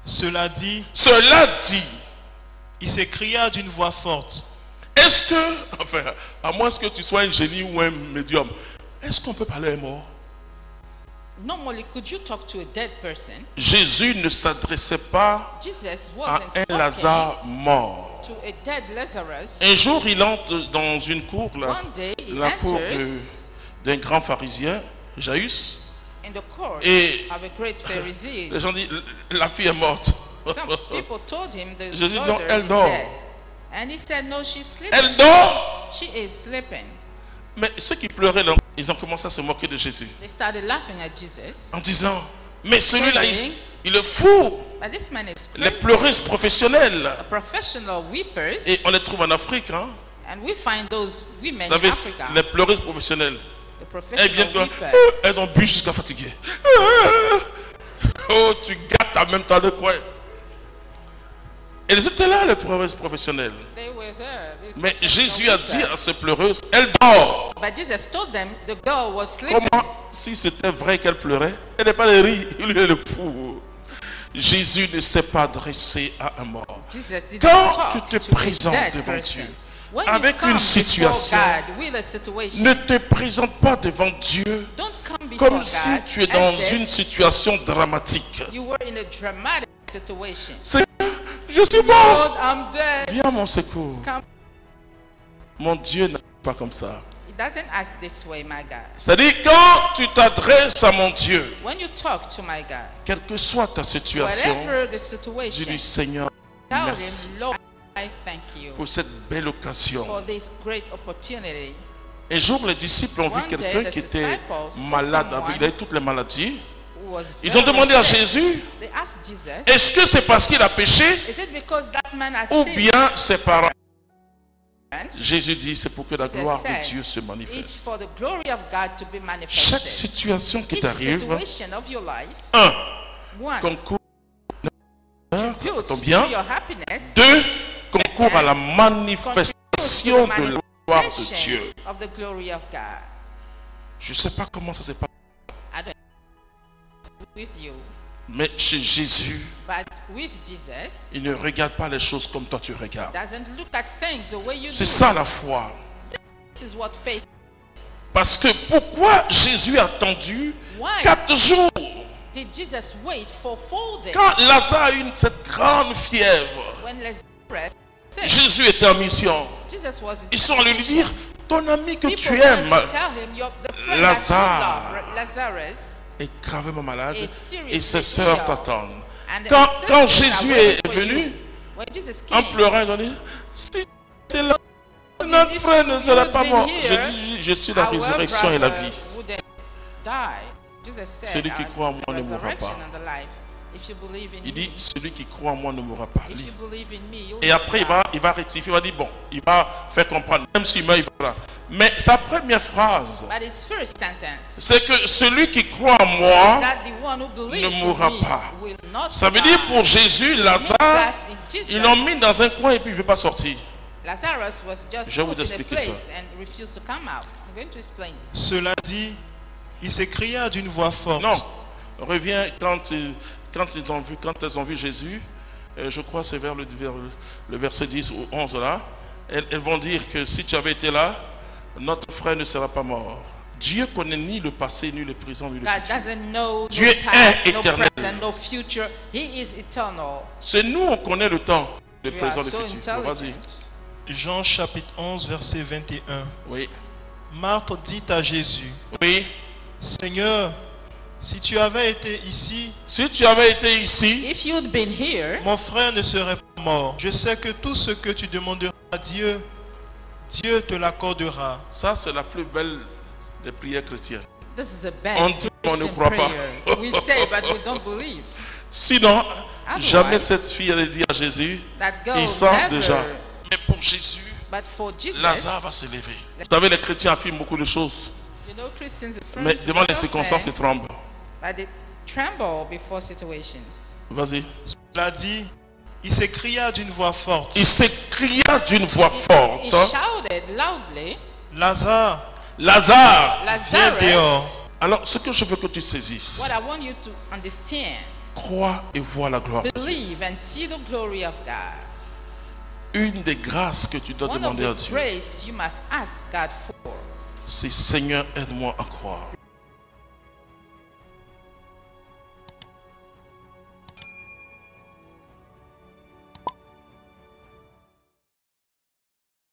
Cela dit, il s'écria d'une voix forte. Est-ce que, enfin, à moins que tu sois un génie ou un médium, est-ce qu'on peut parler à un mort? Normally, could you talk to a dead person? Jésus ne s'adressait pas Jesus à wasn't un talking Lazare mort. to a dead Lazarus. Un jour, il entre dans une cour, One day he la cour enters d'un grand pharisien, Jaïus, in the court et of a great Pharisee. les gens disent, la fille est morte. Some people told him the Jésus dit, non, daughter elle is dort. dead. And he said, no, she's sleeping. Elle dort. She is sleeping. Mais ceux qui pleuraient, là, ils ont commencé à se moquer de Jésus. They started laughing at Jesus. En disant, mais celui-là, il est fou. But this man is Les crazy. pleureuses professionnelles. A professional weepers. Et on les trouve en Afrique. Hein? And we find those women Vous savez, in Africa. les pleureuses professionnelles. The Elles viennent, professional weepers. elles ont bu jusqu'à fatiguer. Oh, tu gâtes en même temps le coin. Elles étaient là, les pleureuses professionnelles. They were there. These Mais professional Jésus a weepers. dit à ces pleureuses, elle dort. But Jesus told them the girl was sleeping. Comment, si c'était vrai qu'elle pleurait, elle n'est pas le riz, il est le fou. Jésus ne s'est pas adressé à un mort. Jesus didn't Quand talk tu te to a présentes dead devant person. Dieu, When avec you come une before situation, God with a situation, ne te présente pas devant Dieu don't come before comme God si tu es dans as if une situation dramatique. you were in a dramatic situation. Seigneur, je suis mort. Lord, I'm dead. Viens à mon secours. Come. Mon Dieu n'est pas comme ça. It doesn't act this way, my God. C'est-à-dire, quand tu t'adresses à mon Dieu, When you talk to my God, quelle que soit ta situation, whatever the dis situation, lui, Seigneur, tell merci him, Lord, I thank you pour cette belle occasion. for this great opportunity. Un jour, les disciples ont vu One day, quelqu'un the qui était disciples saw malade, someone il avait toutes les maladies. Who was Ils ont very demandé à sick. Jésus, They asked Jesus, est-ce que c'est parce qu'il a péché is it because that man has ou sinned? bien ses parents? Jesus Jésus dit, c'est pour que la gloire de said, Dieu se It's manifeste. for the glory of God to be Chaque manifested. situation qui Each t'arrive, situation of your life, un, one, concourt contributes ton bien. to your happiness. Deux, concourt à la manifestation de la gloire de Manifestation Dieu. of the glory of God. Je ne sais pas comment ça s'est passé, I don't know with you, mais chez Jésus, but with Jesus, il ne regarde pas les choses comme toi tu regardes. doesn't look at things the way you C'est do. ça la foi. This is what faith. Parce que pourquoi Jésus a attendu Why 4 jours did Jesus wait for 4 days quand Lazare a eu cette grande fièvre? when Lazarus sick? Jésus était en mission. Jesus was in Ils sont allés lui mission. dire, ton ami que People tu went aimes to tell him, the friend Lazare. that you love, Lazarus, est gravement malade is seriously et ses sœurs ill. t'attendent. And Quand, his quand sisters are Jésus waiting est for venu, you. When Jesus en came, pleurant, ils ont dit, si tu es là, notre frère ne serait pas mort. Je dis, je suis la our résurrection et la brother vie. wouldn't die. Jesus said, Celui qui croit en moi the ne mourra resurrection pas. and the life. If you believe in Il me, dit, celui qui croit en moi ne mourra pas. if you believe in me, you'll Et never après, die. il va rectifier, il va dire, bon, il va faire comprendre, même s'il meurt, il va là. Mais sa première phrase, But his first sentence c'est que celui qui croit en moi, that the one who believes ne mourra in me pas. will not ça veut die. dire pour Jésus, Lazare, That in Jesus, ils l'ont mis dans un coin et puis il ne veut pas sortir. Lazarus was just Je vais vous put in a expliquer place and refused to come out. I'm going to explain. Cela dit, il s'écria d'une voix forte. Non, reviens quand elles ont vu Jésus, je crois que c'est vers le verset 10 ou 11 là, elles vont dire que si tu avais été là, notre frère ne sera pas mort. Dieu connaît ni le passé, ni le présent, ni le God futur. doesn't know Dieu no past, est no éternel. present, no future. He is eternal. C'est nous, on connaît le temps, le We présent, are le so futur. Vas-y. intelligent. Jean chapitre 11, verset 21. Oui. Marthe dit à Jésus, Oui. Seigneur, si tu avais été ici, Si tu avais été ici, If you'd been here, mon frère ne serait pas mort. Je sais que tout ce que tu demanderas à Dieu, Dieu te l'accordera. ça c'est la plus belle des prières chrétiennes. this is the On best dit, on ne Christian croit pas. prayer. We say, but we don't believe. Sinon, Otherwise, jamais cette fille allait dire à Jésus, That girl il sent never. déjà. Mais pour Jésus, But for Jesus, Lazare va se lever. Vous savez, les chrétiens affirment beaucoup de choses, you know, Christians affirm mais devant les different circonstances, ils things, tremblent. but they tremble before situations. Vas-y. Cela dit, il s'écria d'une voix forte, Il s'écria d'une voix He forte, shouted loudly, Lazare, Lazare. viens Lazarus. dehors. Alors, ce que je veux que tu saisisses, What I want you to understand, Crois et vois la gloire de Dieu. Believe and see the glory of God. Une des grâces que tu dois One of demander à the Dieu, grace you must ask God for c'est Seigneur, aide-moi à croire.